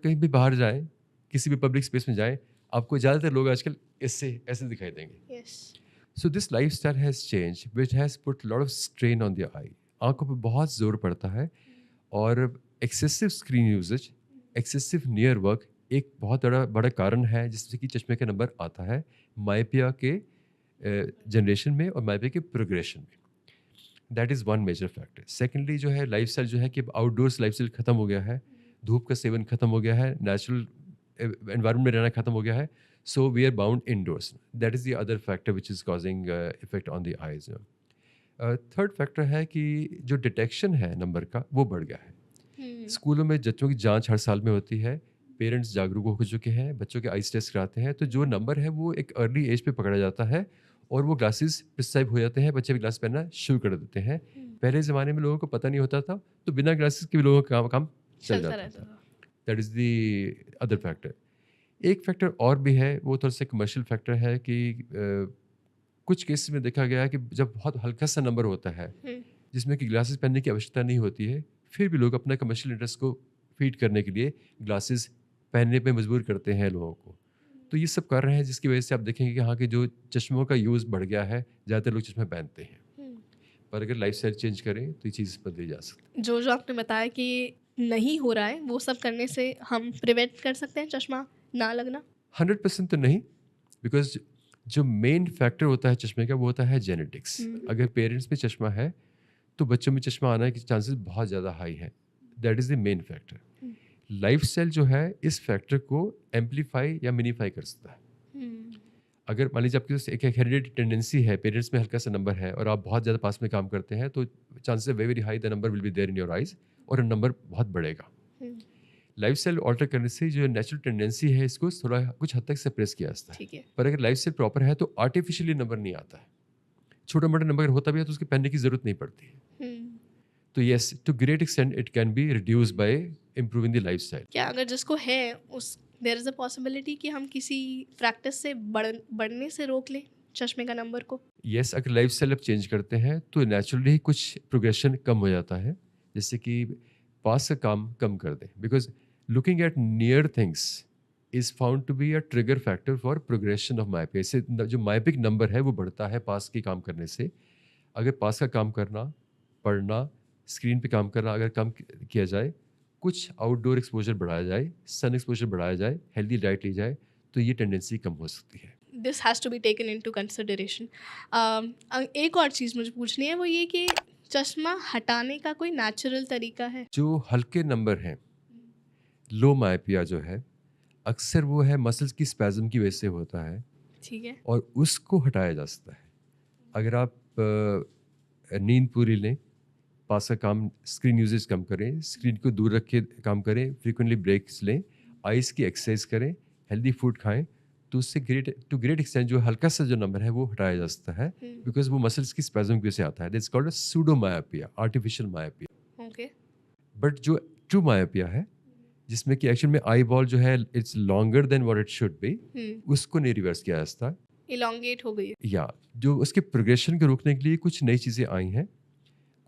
कहीं भी बाहर जाएँ, किसी भी पब्लिक स्पेस में जाएँ, आपको ज़्यादातर लोग आजकल इससे ऐसे दिखाई देंगे। Yes. So this lifestyle has changed which has put lot of strain on the eye. आँखों पे बहुत ज़ोर पड़ता है और excessive screen usage, excessive near work एक बहुत बड़ा बड़ा कारण है जिससे कि चश्मे का नंबर आता है माइपिया के जनरेशन में और माइपिया के प्रोग्रेशन में। That is one major factor. Secondly जो है लाइफस्टाइल जो है कि अब आउटडोर्स लाइफस्टाइल खत्म हो गया है, धूप का सेवन खत्म हो गया है, नेचुरल एनवायरनमेंट में रहना खत्म हो गया है, so we are bound indoors. That is the other factor which is causing effect on the eyes. Third factor है कि जो डिटेक्शन है नंबर का वो बढ़ गया है। हुँ। स्कूलों में बच्चों की जांच हर साल में होती है, पेरेंट्स जागरूक हो चुके हैं, बच्चों के आइस टेस्ट कराते हैं, तो जो नंबर है वो एक अर्ली एज पे पकड़ा जाता है और वो ग्लासेस प्रिस्क्राइब हो जाते हैं, बच्चे भी ग्लास पहनना शुरू कर देते हैं। हुँ। पहले ज़माने में लोगों को पता नहीं होता था, तो बिना ग्लासेस के भी लोगों का काम चल चलता जाता रहता था। था। That is the other factor. एक फैक्टर और भी है, वो थोड़ा-सा कमर्शियल फैक्टर है कि कुछ केसेस में देखा गया है कि जब बहुत हल्का-सा नंबर होता है, हुँ। जिसमें कि ग्लासेस पहनने की आवश्यकता नहीं होती है, फिर भी लोग अपना कमर्शियल इंटरेस्ट को फीड करने के लिए ग्लासेस पहनने पे मजबूर करते हैं लोगों को। तो ये सब कारण हैं जिसकी वजह से आप देखेंगे कि यहाँ के जो चश्मों का यूज़ बढ़ गया है, ज़्यादातर लोग चश्मे पहनते हैं। हुँ। पर अगर लाइफ़स्टाइल चेंज करें तो ये चीज़ बदली जा सकती है। जो आपने बताया कि नहीं हो रहा है, वो सब करने से हम प्रिवेंट कर सकते हैं चश्मा ना लगना? 100% तो नहीं, बिकॉज़ जो मेन फैक्टर होता है चश्मे का वो होता है जेनेटिक्स। हुँ। अगर पेरेंट्स में चश्मा है, तो बच्चों में चश्मा आने के चांसेस बहुत ज़्यादा हाई हैं। That is the main factor. Hmm. Lifestyle जो है इस फैक्टर को एम्प्लीफाई या मिनीफाई कर सकता है। हुँ। अगर मान लीजिए आपके पास एक हेरिडिटी टेंडेंसी है, पेरेंट्स में हल्का सा नंबर है और आप बहुत ज़्यादा पास में काम करते हैं, तो chances very very high the number will be there in your eyes और नंबर बहुत बढ़ेगा। हुँ। लाइफ़स्टाइल अल्टर करने से जो नेचुरल टेंडेंसी है इसको थोड़ा कुछ हद तक सप्रेस किया जाता है। ठीक है। पर अगर लाइफ़स्टाइल प्रॉपर है तो आर्टिफिशियली नंबर नहीं आता है। छोटा-मोटा नंबर होता भी है तो उसके पहनने की ज़रूरत नहीं पड़ती है। हुँ। तो yes, to great extent it can be reduced by improving the lifestyle. क्या अगर जिसको है उस देयर इज़ अ पॉसिबिलिटी कि हम किसी प्रैक्टिस से बढ़ने से रोक लें चश्मे का नंबर को? यस, अगर लाइफ़स्टाइल आप चेंज करते हैं तो नेचुरली कुछ प्रोग्रेशन कम हो जाता है। जैसे कि पास का काम कम कर दें, because looking at near things is found to be a trigger factor for progression of myopia. इससे जो मायोपिक नंबर है वो बढ़ता है पास के काम करने से। अगर पास का काम करना, पढ़ना, स्क्रीन पे काम करना अगर कम किया जाए, कुछ आउटडोर एक्सपोज़र बढ़ाया जाए, सन एक्सपोज़र बढ़ाया जाए, हेल्दी डाइट ली जाए, तो ये टेंडेंसी कम हो सकती है। This has to be taken into consideration. एक और चीज़ मुझे पूछनी है, वो ये कि चश्मा हटाने का कोई नेचुरल तरीका है? जो हल्के नंबर हैं, लो मायोपिया जो है, अक्सर वो है मसल्स की स्पैज़म की वजह से होता है ठीक है। और उसको हटाया जा सकता है। अगर आप नींद पूरी लें, पास का काम स्क्रीन यूसेज कम करें, स्क्रीन को दूर रख के काम करें, फ्रीक्वेंटली ब्रेक्स लें, आइज़ की एक्सरसाइज करें, हेल्दी फूड खाएँ, तो उससे ग्रेट एक्सटेंट जो हल्का-सा जो नंबर है वो हटाया जा सकता है, हुँ। बिकॉज़ वो मसल्स की स्पैज़म की वजह से आता है। That's called a pseudo myopia, artificial myopia. Okay. But जो ट्रू मायोपिया है, जिसमें कि एक्चुअल में आई बॉल जो है it's longer than what it should be, हुँ। उसको नहीं रिवर्स किया जा सकता। इलॉन्गेट हो गई है। या जो उसके प्रोग्रेशन को रोकने के लिए कुछ नई चीज़ें आई हैं।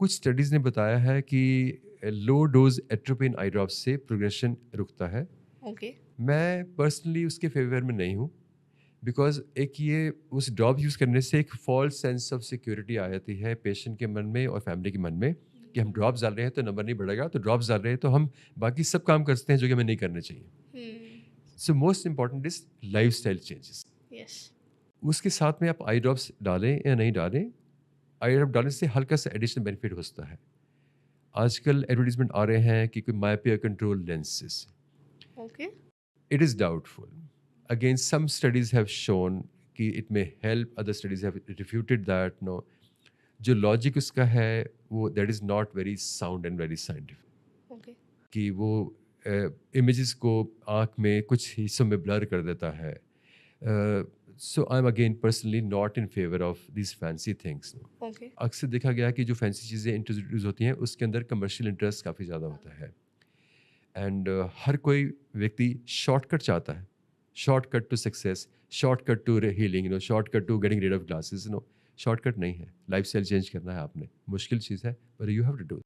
कुछ स्टडीज़ ने बताया है कि लो डोज़ एट्रोपिन आई ड्रॉप्स से प्रोग्रेशन रुकता है। ओके। मैं पर्सनली उसके फ़ेवर में नहीं हूँ, बिकॉज़ एक ये उस ड्रॉप यूज़ करने से एक फ़ॉल्स सेंस ऑफ सिक्योरिटी आ जाती है पेशेंट के मन में और फैमिली के मन में कि हम ड्रॉप्स डाल रहे हैं तो नंबर नहीं बढ़ेगा, तो ड्रॉप्स डाल रहे हैं तो हम बाकी सब काम कर सकते हैं जो कि हमें नहीं करने चाहिए। हुँ। So most important is lifestyle changes. Yes. उसके साथ में आप आई ड्रॉप्स डालें या नहीं डालें, आई ड्रॉप डालने से हल्का-सा एडिशनल बेनिफिट हो सकता है। आजकल एडवर्टाइज़मेंट आ रहे हैं कि कोई myopia control lenses. Okay. It is doubtful. Again, some studies have shown कि it may help, other studies have refuted that. No, जो लॉजिक उसका है वो that is not very sound and very scientific, okay. कि वो images को आँख में कुछ हिस्सों में ब्लर कर देता है। So I am again personally not in favour of these fancy things. Okay. अक्सर देखा गया है कि जो फैंसी चीज़ें इंट्रोड्यूस होती हैं उसके अंदर कमर्शियल इंटरेस्ट काफ़ी ज़्यादा होता है। एंड हर कोई व्यक्ति शॉर्टकट चाहता है, shortcut to success, shortcut to healing, shortcut to getting rid of glasses. Shortcut नहीं है, लाइफ स्टाइल चेंज करना है आपने, मुश्किल चीज़ है पर यू हैव टू डू।